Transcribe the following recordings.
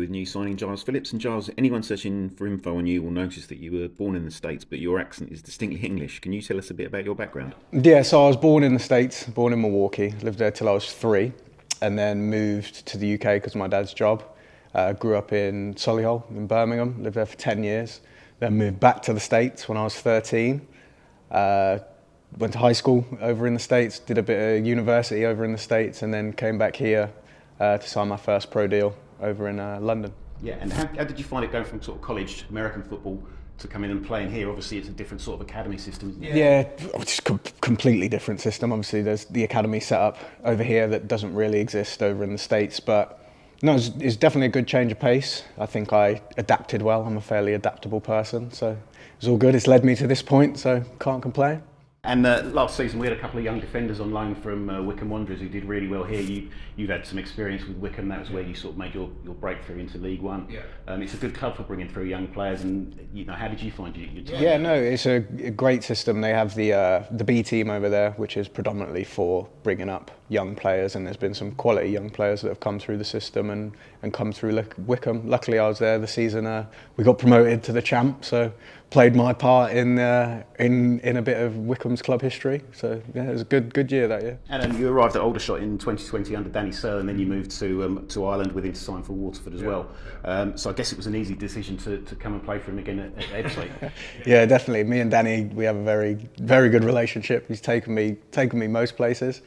with new signing Giles Phillips. And Giles, anyone searching for info on you will notice that you were born in the States, but your accent is distinctly English. Can you tell us a bit about your background? Yeah, so I was born in the States, born in Milwaukee, lived there till I was 3, and then moved to the UK because of my dad's job. Grew up in Solihull in Birmingham, lived there for 10 years, then moved back to the States when I was 13. Went to high school over in the States, did a bit of university over in the States, and then came back here to sign my first pro deal over in London. Yeah, and how did you find it going from sort of college American football to coming and playing here? Obviously, it's a different sort of academy system, isn't it? Yeah, it's a completely different system. Obviously, there's the academy set up over here that doesn't really exist over in the States, but no, it's definitely a good change of pace. I think I adapted well. I'm a fairly adaptable person, so it's all good. It's led me to this point, so can't complain. And last season we had a couple of young defenders on loan from Wycombe Wanderers who did really well here. You've had some experience with Wycombe. That was where you sort of made your breakthrough into League One. Yeah. It's a good club for bringing through young players. And how did you find your time? Yeah, no, it's a great system. They have the B team over there, which is predominantly for bringing up young players, and there's been some quality young players that have come through the system and come through Wycombe. Luckily, I was there the season we got promoted to the champ, so played my part in a bit of Wycombe's club history. So yeah, it was a good year that year. And you arrived at Aldershot in 2020 under Danny Searle, and then you moved to Ireland with him to sign for Waterford as well. So I guess it was an easy decision to come and play for him again at Ebbsfleet. Yeah, definitely. Me and Danny, we have a very good relationship. He's taken me most places.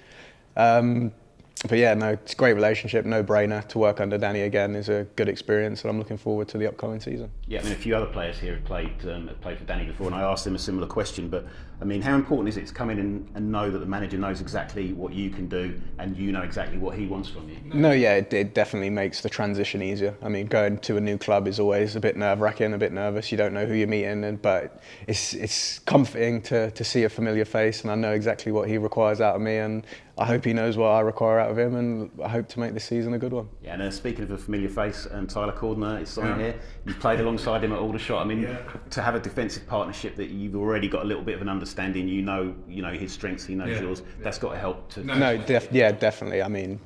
But yeah, no, it's a great relationship, no brainer. To work under Danny again is a good experience, and I'm looking forward to the upcoming season. Yeah, I mean, a few other players here have played for Danny before, and I asked them a similar question. But I mean, how important is it to come in and know that the manager knows exactly what you can do, and you know exactly what he wants from you? No, yeah, it definitely makes the transition easier. I mean, going to a new club is always a bit nerve-wracking, a bit nervous. You don't know who you're meeting, but it's comforting to see a familiar face, and I know exactly what he requires out of me, and I hope he knows what I require out of him, and I hope to make this season a good one. Yeah, and speaking of a familiar face, Tyler Cordner is signed here. You played alongside him at Aldershot. I mean, to have a defensive partnership that you've already got a little bit of an understanding, you know his strengths, he knows yours. That's got to help. Definitely. I mean,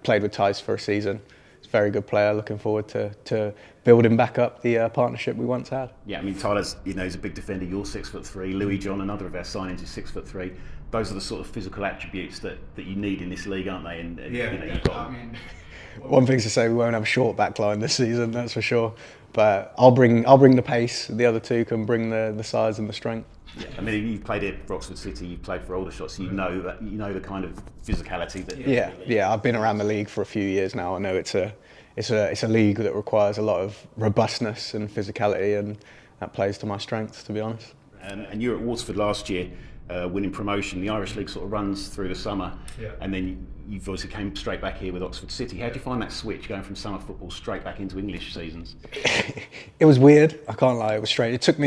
played with Tyce for a season. He's a very good player. Looking forward to building back up the partnership we once had. Yeah, I mean, Tyler's he's a big defender. You're 6'3". Louis John, another of our signings, is 6'3". Those are the sort of physical attributes that you need in this league, aren't they? And you've got. One thing's to say, we won't have a short backline this season, that's for sure. But I'll bring the pace. The other two can bring the size and the strength. Yeah, I mean, you've played here for Oxford City, you've played for Aldershot, so you know the kind of physicality that. Yeah. I've been around the league for a few years now. I know it's a league that requires a lot of robustness and physicality, and that plays to my strengths, to be honest. And you were at Waterford last year, winning promotion. The Irish League sort of runs through the summer, and then you've obviously came straight back here with Oxford City. How do you find that switch going from summer football straight back into English seasons? It was weird. I can't lie. It was strange. It took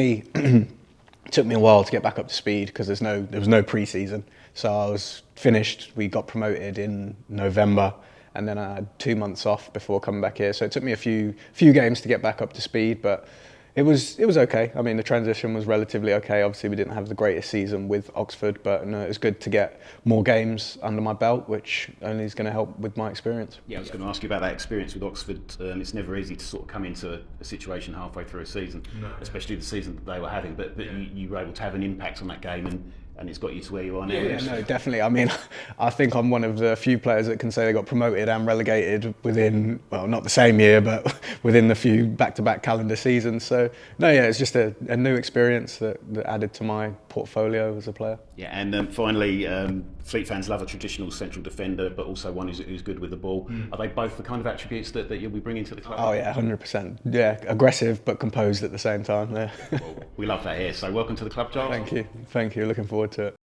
me a while to get back up to speed because there was no pre-season. So I was finished. We got promoted in November, and then I had 2 months off before coming back here. So it took me a few games to get back up to speed, but it was okay. I mean, the transition was relatively okay. Obviously, we didn't have the greatest season with Oxford, but no, it was good to get more games under my belt, which only is going to help with my experience. Yeah, I was going to ask you about that experience with Oxford. It's never easy to sort of come into a situation halfway through a season, especially the season that they were having. But you were able to have an impact on that game, and it's got you to where you are now. Yeah, no, definitely. I mean, I think I'm one of the few players that can say they got promoted and relegated within, well, not the same year, but within the few back-to-back calendar seasons. So, no, yeah, it's just a new experience that added to my portfolio as a player. Yeah, and finally, Fleet fans love a traditional central defender, but also one who's good with the ball. Are they both the kind of attributes that you'll be bringing to the club? Oh, yeah, 100%. Yeah, aggressive but composed at the same time. Yeah. Well, we love that here. So welcome to the club, Giles. Thank you. Looking forward to it.